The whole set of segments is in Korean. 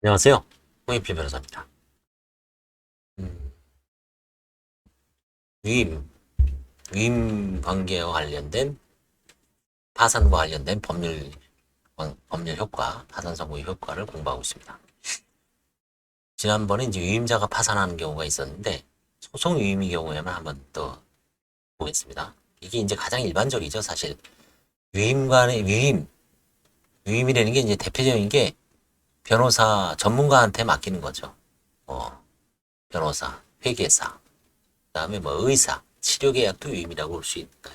안녕하세요. 홍익필 변호사입니다. 음, 위임, 위임 관계와 관련된 파산과 관련된 법률 효과, 파산 선고의 효과를 공부하고 있습니다. 지난번에 이제 위임자가 파산하는 경우가 있었는데 소송 위임의 경우에만 한번 또 보겠습니다. 이게 이제 가장 일반적이죠, 사실. 위임이라는 게 이제 대표적인 게 변호사 전문가한테 맡기는 거죠. 변호사, 회계사, 그다음에 뭐 의사, 치료 계약도 위임이라고 볼 수 있을까요?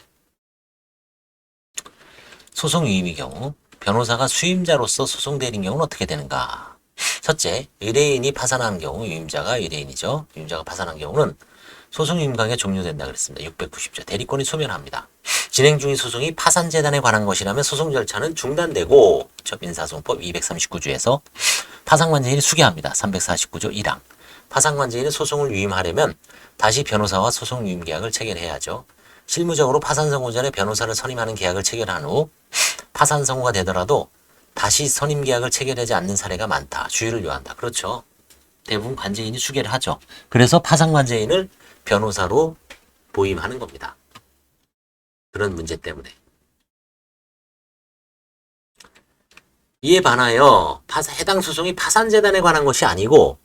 소송 위임의 경우 변호사가 수임자로서 소송대리인 경우는 어떻게 되는가? 첫째, 의뢰인이 파산하는 경우 유임자가 의뢰인이죠. 유임자가 파산한 경우는 소송 유임관계가 종료된다 그랬습니다. 690조. 대리권이 소멸합니다. 진행 중인 소송이 파산재단에 관한 것이라면 소송 절차는 중단되고 민사소송법 239조에서 파산관제인이 수개합니다. 349조 1항. 파산관제인은 소송을 유임하려면 다시 변호사와 소송 유임 계약을 체결해야죠. 실무적으로 파산 선고 전에 변호사를 선임하는 계약을 체결한 후 파산 선고가 되더라도 다시 선임 계약을 체결하지 않는 사례가 많다. 주의를 요한다. 그렇죠. 대부분 관제인이 수개를 하죠. 그래서 파산 관제인을 변호사로 보임하는 겁니다. 그런 문제 때문에. 이에 반하여 해당 소송이 파산재단에 관한 것이 아니고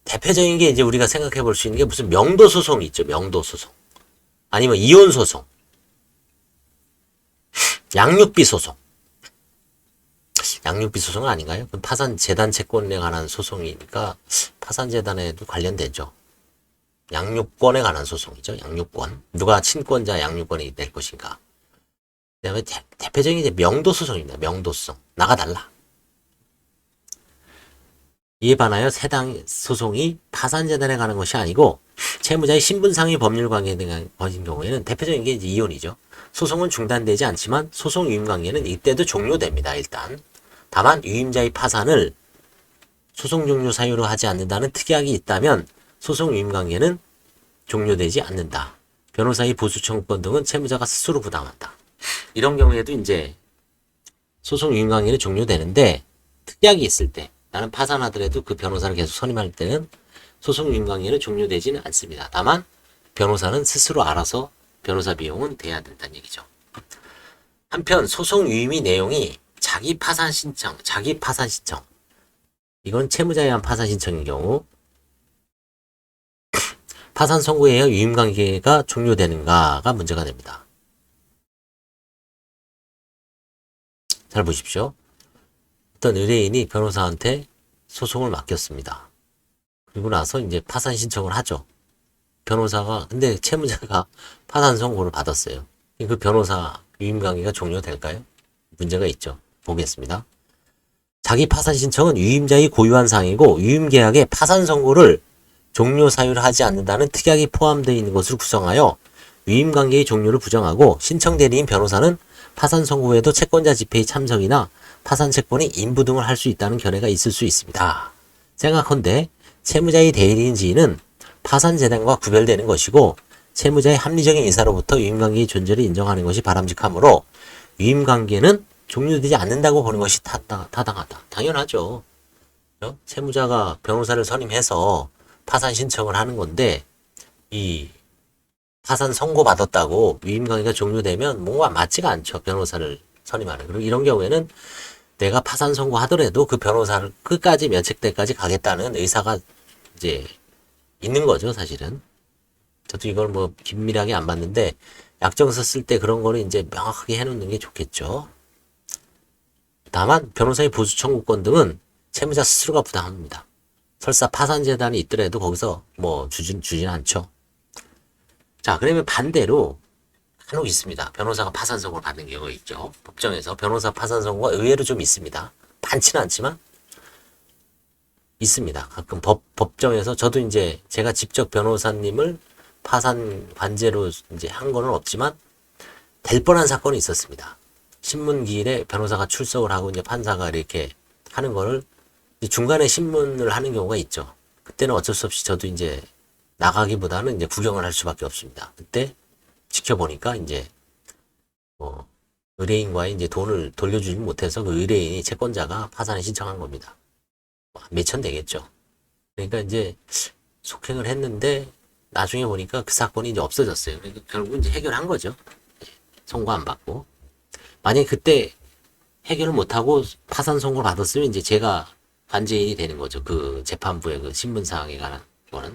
대표적인 게 이제 우리가 생각해 볼 수 있는 게 무슨 명도소송이 있죠. 명도소송. 아니면 이혼소송. 양육비 소송. 양육비 소송은 아닌가요? 파산재단 채권에 관한 소송이니까 파산재단에도 관련되죠. 양육권에 관한 소송이죠. 양육권. 누가 친권자 양육권이 될 것인가. 그 다음에 대표적인 이제 명도소송입니다. 명도소송. 나가달라. 이에 반하여 해당 소송이 파산재단에 관한 것이 아니고 채무자의 신분상의 법률관계에 대한 경우에는 대표적인 게 이제 이혼이죠. 소송은 중단되지 않지만 소송 유임관계는 이때도 종료됩니다. 일단. 다만 유임자의 파산을 소송 종료 사유로 하지 않는다는 특약이 있다면 소송 유임관계는 종료되지 않는다. 변호사의 보수 청구권 등은 채무자가 스스로 부담한다. 이런 경우에도 이제 소송 유임관계는 종료되는데 특약이 있을 때 나는 파산하더라도 그 변호사를 계속 선임할 때는 소송 유임관계는 종료되지는 않습니다. 다만 변호사는 스스로 알아서 변호사 비용은 대야 된다는 얘기죠. 한편 소송 유임의 내용이 자기 파산 신청 이건 채무자에 의한 파산 신청인 경우 파산 선고에 의해 유임관계가 종료되는가가 문제가 됩니다. 잘 보십시오. 어떤 의뢰인이 변호사한테 소송을 맡겼습니다. 그리고 나서 이제 파산 신청을 하죠. 변호사가 근데 채무자가 파산 선고를 받았어요. 그 변호사 유임관계가 종료될까요? 문제가 있죠. 보겠습니다. 자기 파산 신청은 유임자의 고유한 사항이고 유임계약에 파산 선고를 종료 사유를 하지 않는다는 특약이 포함되어 있는 것으로 구성하여 유임관계의 종료를 부정하고 신청 대리인 변호사는 파산 선고 후에도 채권자 집회의 참석이나 파산 채권의 인부 등을 할 수 있다는 견해가 있을 수 있습니다. 생각컨대 채무자의 대리인 지위는 파산재단과 구별되는 것이고 채무자의 합리적인 인사로부터 유임관계의 존재를 인정하는 것이 바람직하므로 유임관계는 종료되지 않는다고 보는 것이 타당하다. 당연하죠. 채무자가 변호사를 선임해서 파산 신청을 하는 건데 이 파산 선고 받았다고 유임관계가 종료되면 뭔가 맞지가 않죠. 변호사를 선임하는. 그리고 이런 경우에는 내가 파산 선고하더라도 그 변호사를 끝까지 면책때까지 가겠다는 의사가 이제 있는 거죠, 사실은. 저도 이걸 뭐 긴밀하게 안 봤는데 약정서 쓸 때 그런 거를 이제 명확하게 해놓는 게 좋겠죠. 다만 변호사의 보수 청구권 등은 채무자 스스로가 부담합니다. 설사 파산재단이 있더라도 거기서 뭐 주진 않죠. 자, 그러면 반대로 간혹 있습니다. 변호사가 파산 선고를 받는 경우가 있죠. 법정에서 변호사 파산 선고가 의외로 좀 있습니다. 많지는 않지만 있습니다. 가끔 법정에서 저도 이제 제가 직접 변호사님을 파산 관제로 이제 한 거는 없지만 될 뻔한 사건이 있었습니다. 신문기일에 변호사가 출석을 하고 이제 판사가 이렇게 하는 거를 중간에 신문을 하는 경우가 있죠. 그때는 어쩔 수 없이 저도 이제 나가기보다는 이제 구경을 할 수밖에 없습니다. 그때 지켜보니까 이제 의뢰인과의 이제 돈을 돌려주지 못해서 그 의뢰인이 채권자가 파산을 신청한 겁니다. 몇천 되겠죠. 그러니까 이제 속행을 했는데 나중에 보니까 그 사건이 이제 없어졌어요. 그러니까 결국 이제 해결한 거죠. 선고 안 받고. 만약에 그때 해결을 못하고 파산 선고를 받았으면 이제 제가 관제인이 되는 거죠. 그 재판부의 그 신문사항에 관한 거는.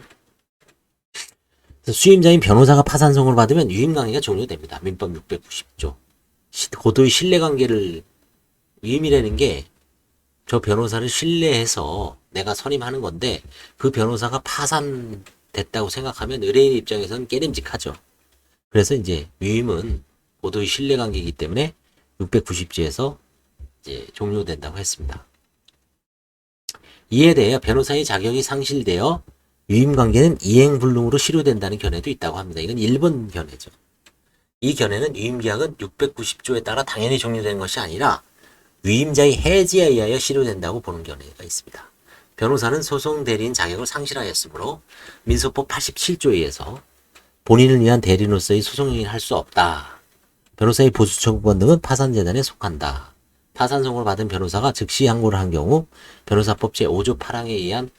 수임자인 변호사가 파산 선고를 받으면 유임관계가 종료됩니다. 민법 690조. 고도의 신뢰관계를 유임이라는 게 저 변호사를 신뢰해서 내가 선임하는 건데 그 변호사가 파산됐다고 생각하면 의뢰인 입장에서는 깨림직하죠. 그래서 이제 유임은 고도의 신뢰관계이기 때문에 690조에서 이제 종료된다고 했습니다. 이에 대해 변호사의 자격이 상실되어 유임관계는 이행불능으로 실효된다는 견해도 있다고 합니다. 이건 1번 견해죠. 이 견해는 유임계약은 690조에 따라 당연히 종료되는 것이 아니라 유임자의 해지에 의하여 실효된다고 보는 견해가 있습니다. 변호사는 소송 대리인 자격을 상실하였으므로 민소법 87조에 의해서 본인을 위한 대리인으로서의 소송 행위를 할 수 없다. 변호사의 보수청구권 등은 파산재단에 속한다. 파산 선고를 받은 변호사가 즉시 항고를 한 경우 변호사법 제5조 8항에 의한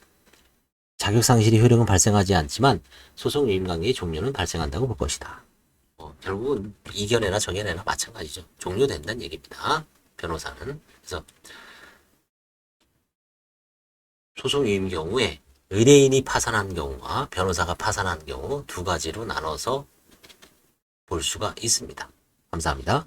자격상실의 효력은 발생하지 않지만 소송 유임관계의 종료는 발생한다고 볼 것이다. 결국은 이 견해나 저 견해나 마찬가지죠. 종료된다는 얘기입니다. 변호사는. 그래서 소송 유임 경우에 의뢰인이 파산한 경우와 변호사가 파산한 경우 두 가지로 나눠서 볼 수가 있습니다. 감사합니다.